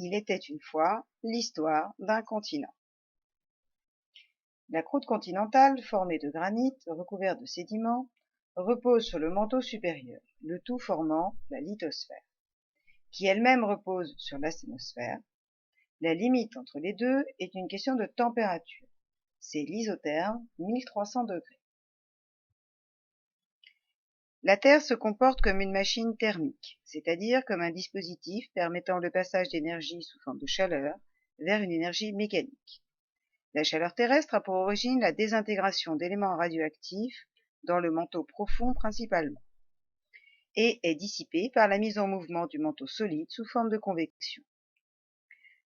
Il était une fois l'histoire d'un continent. La croûte continentale, formée de granit recouvert de sédiments, repose sur le manteau supérieur, le tout formant la lithosphère, qui elle-même repose sur l'asténosphère. La limite entre les deux est une question de température. C'est l'isotherme, 1300 degrés. La Terre se comporte comme une machine thermique, c'est-à-dire comme un dispositif permettant le passage d'énergie sous forme de chaleur vers une énergie mécanique. La chaleur terrestre a pour origine la désintégration d'éléments radioactifs dans le manteau profond principalement, et est dissipée par la mise en mouvement du manteau solide sous forme de convection.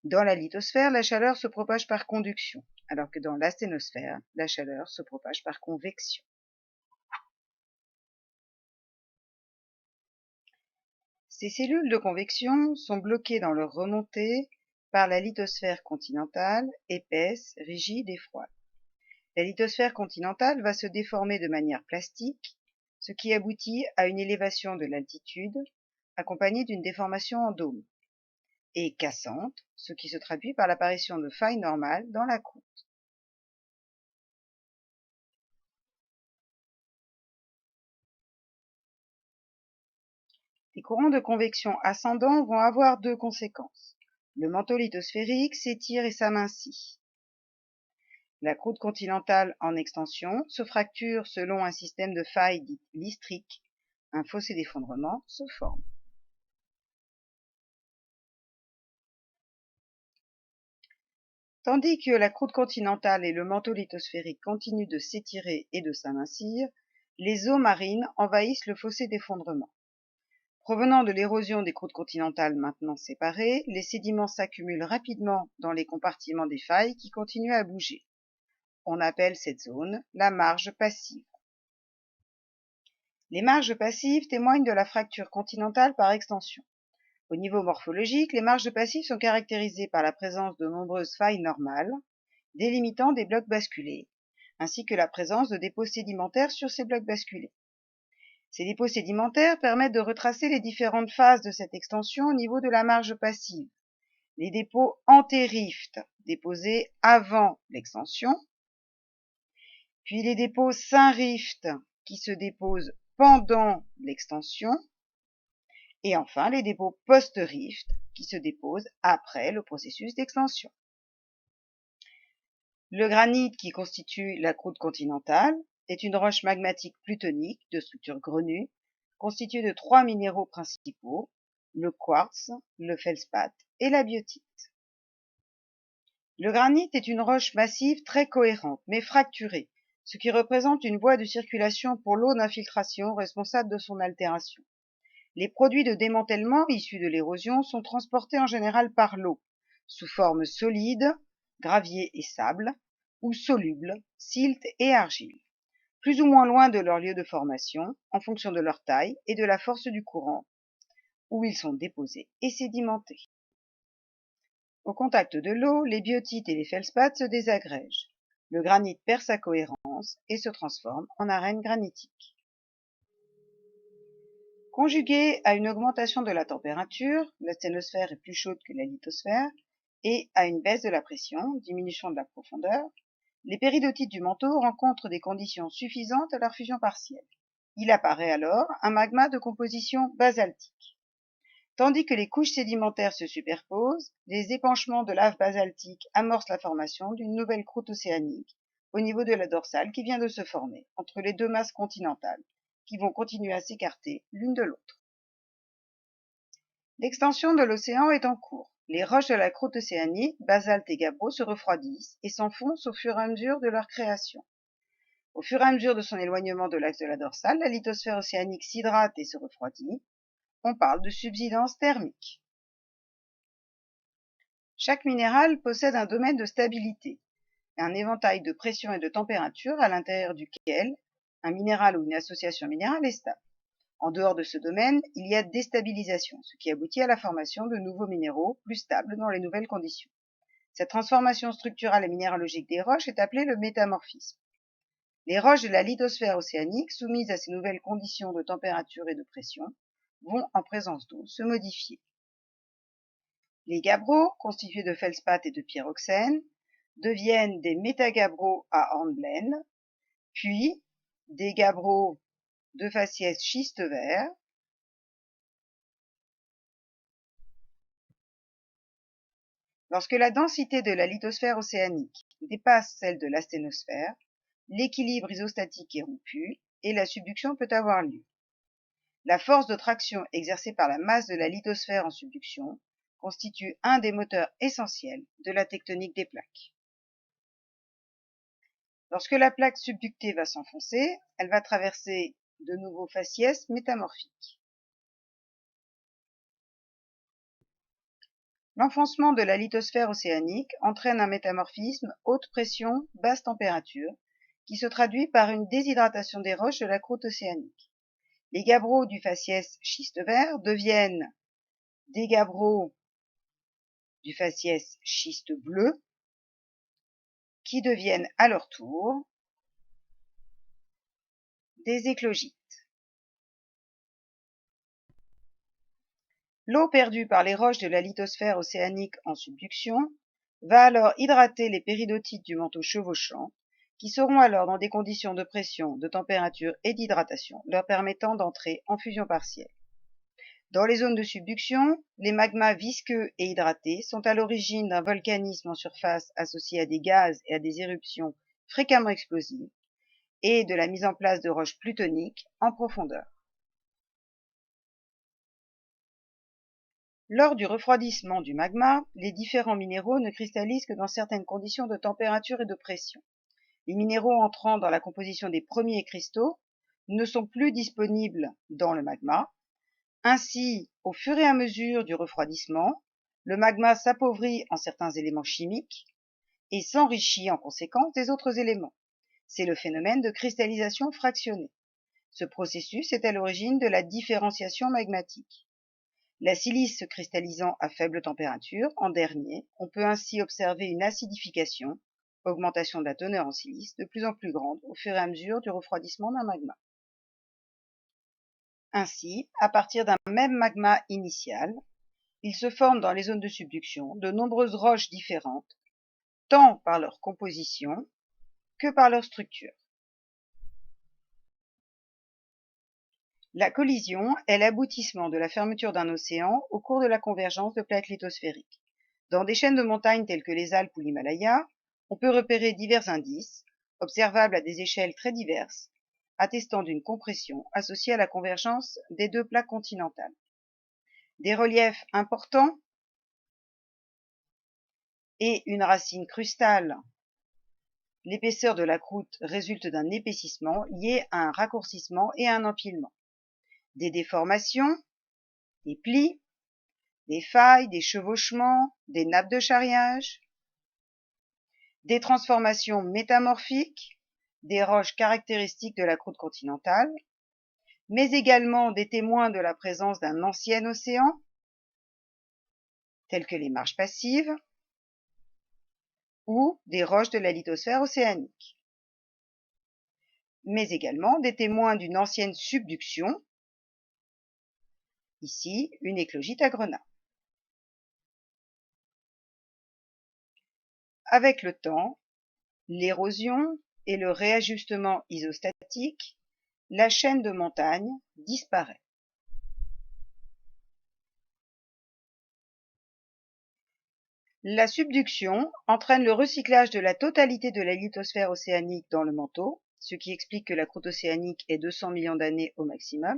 Dans la lithosphère, la chaleur se propage par conduction, alors que dans l'asténosphère, la chaleur se propage par convection. Ces cellules de convection sont bloquées dans leur remontée par la lithosphère continentale, épaisse, rigide et froide. La lithosphère continentale va se déformer de manière plastique, ce qui aboutit à une élévation de l'altitude, accompagnée d'une déformation en dôme, et cassante, ce qui se traduit par l'apparition de failles normales dans la croûte. Les courants de convection ascendants vont avoir deux conséquences. Le manteau lithosphérique s'étire et s'amincit. La croûte continentale en extension se fracture selon un système de failles dites lystriques. Un fossé d'effondrement se forme. Tandis que la croûte continentale et le manteau lithosphérique continuent de s'étirer et de s'amincir, les eaux marines envahissent le fossé d'effondrement. Provenant de l'érosion des croûtes continentales maintenant séparées, les sédiments s'accumulent rapidement dans les compartiments des failles qui continuent à bouger. On appelle cette zone la marge passive. Les marges passives témoignent de la fracture continentale par extension. Au niveau morphologique, les marges passives sont caractérisées par la présence de nombreuses failles normales, délimitant des blocs basculés, ainsi que la présence de dépôts sédimentaires sur ces blocs basculés. Ces dépôts sédimentaires permettent de retracer les différentes phases de cette extension au niveau de la marge passive. Les dépôts antérift, déposés avant l'extension, puis les dépôts synrift, qui se déposent pendant l'extension, et enfin les dépôts post-rift, qui se déposent après le processus d'extension. Le granit qui constitue la croûte continentale est une roche magmatique plutonique de structure grenue, constituée de 3 minéraux principaux, le quartz, le feldspath et la biotite. Le granit est une roche massive très cohérente, mais fracturée, ce qui représente une voie de circulation pour l'eau d'infiltration responsable de son altération. Les produits de démantèlement issus de l'érosion sont transportés en général par l'eau, sous forme solide, gravier et sable, ou soluble, silt et argile, plus ou moins loin de leur lieu de formation, en fonction de leur taille et de la force du courant, où ils sont déposés et sédimentés. Au contact de l'eau, les biotites et les feldspaths se désagrègent. Le granit perd sa cohérence et se transforme en arène granitique. Conjugué à une augmentation de la température, l'asténosphère est plus chaude que la lithosphère, et à une baisse de la pression, diminution de la profondeur, les péridotites du manteau rencontrent des conditions suffisantes à leur fusion partielle. Il apparaît alors un magma de composition basaltique. Tandis que les couches sédimentaires se superposent, les épanchements de lave basaltique amorcent la formation d'une nouvelle croûte océanique au niveau de la dorsale qui vient de se former entre les deux masses continentales, qui vont continuer à s'écarter l'une de l'autre. L'extension de l'océan est en cours. Les roches de la croûte océanique, basalte et gabbro, se refroidissent et s'enfoncent au fur et à mesure de leur création. Au fur et à mesure de son éloignement de l'axe de la dorsale, la lithosphère océanique s'hydrate et se refroidit. On parle de subsidence thermique. Chaque minéral possède un domaine de stabilité, un éventail de pression et de température à l'intérieur duquel un minéral ou une association minérale est stable. En dehors de ce domaine, il y a déstabilisation, ce qui aboutit à la formation de nouveaux minéraux plus stables dans les nouvelles conditions. Cette transformation structurale et minéralogique des roches est appelée le métamorphisme. Les roches de la lithosphère océanique, soumises à ces nouvelles conditions de température et de pression, vont, en présence d'eau, se modifier. Les gabbros, constitués de feldspath et de pyroxène, deviennent des métagabbros à hornblende, puis des gabbros de faciès schiste vert, lorsque la densité de la lithosphère océanique dépasse celle de l'asténosphère, l'équilibre isostatique est rompu et la subduction peut avoir lieu. La force de traction exercée par la masse de la lithosphère en subduction constitue un des moteurs essentiels de la tectonique des plaques. Lorsque la plaque subductée va s'enfoncer, elle va traverser de nouveaux faciès métamorphiques. L'enfoncement de la lithosphère océanique entraîne un métamorphisme haute pression, basse température, qui se traduit par une déshydratation des roches de la croûte océanique. Les gabbros du faciès schiste vert deviennent des gabbros du faciès schiste bleu, qui deviennent à leur tour des éclogites. L'eau perdue par les roches de la lithosphère océanique en subduction va alors hydrater les péridotites du manteau chevauchant, qui seront alors dans des conditions de pression, de température et d'hydratation leur permettant d'entrer en fusion partielle. Dans les zones de subduction, les magmas visqueux et hydratés sont à l'origine d'un volcanisme en surface associé à des gaz et à des éruptions fréquemment explosives, et de la mise en place de roches plutoniques en profondeur. Lors du refroidissement du magma, les différents minéraux ne cristallisent que dans certaines conditions de température et de pression. Les minéraux entrant dans la composition des premiers cristaux ne sont plus disponibles dans le magma. Ainsi, au fur et à mesure du refroidissement, le magma s'appauvrit en certains éléments chimiques et s'enrichit en conséquence des autres éléments. C'est le phénomène de cristallisation fractionnée. Ce processus est à l'origine de la différenciation magmatique. La silice se cristallisant à faible température, en dernier, on peut ainsi observer une acidification, augmentation de la teneur en silice, de plus en plus grande au fur et à mesure du refroidissement d'un magma. Ainsi, à partir d'un même magma initial, il se forme dans les zones de subduction de nombreuses roches différentes, tant par leur composition que par leur structure. La collision est l'aboutissement de la fermeture d'un océan au cours de la convergence de plaques lithosphériques. Dans des chaînes de montagnes telles que les Alpes ou l'Himalaya, on peut repérer divers indices, observables à des échelles très diverses, attestant d'une compression associée à la convergence des deux plaques continentales. Des reliefs importants et une racine crustale. L'épaisseur de la croûte résulte d'un épaississement lié à un raccourcissement et à un empilement. Des déformations, des plis, des failles, des chevauchements, des nappes de charriage, des transformations métamorphiques, des roches caractéristiques de la croûte continentale, mais également des témoins de la présence d'un ancien océan, tels que les marges passives, ou des roches de la lithosphère océanique, mais également des témoins d'une ancienne subduction, ici une éclogite à grenat. Avec le temps, l'érosion et le réajustement isostatique, la chaîne de montagne disparaît. La subduction entraîne le recyclage de la totalité de la lithosphère océanique dans le manteau, ce qui explique que la croûte océanique est 200 millions d'années au maximum.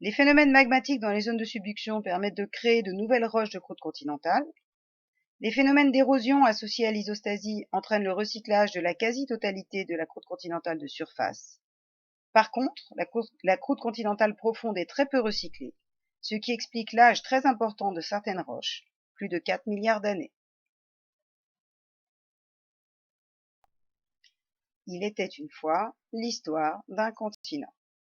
Les phénomènes magmatiques dans les zones de subduction permettent de créer de nouvelles roches de croûte continentale. Les phénomènes d'érosion associés à l'isostasie entraînent le recyclage de la quasi-totalité de la croûte continentale de surface. Par contre, la croûte continentale profonde est très peu recyclée, ce qui explique l'âge très important de certaines roches, plus de 4 milliards d'années. Il était une fois l'histoire d'un continent.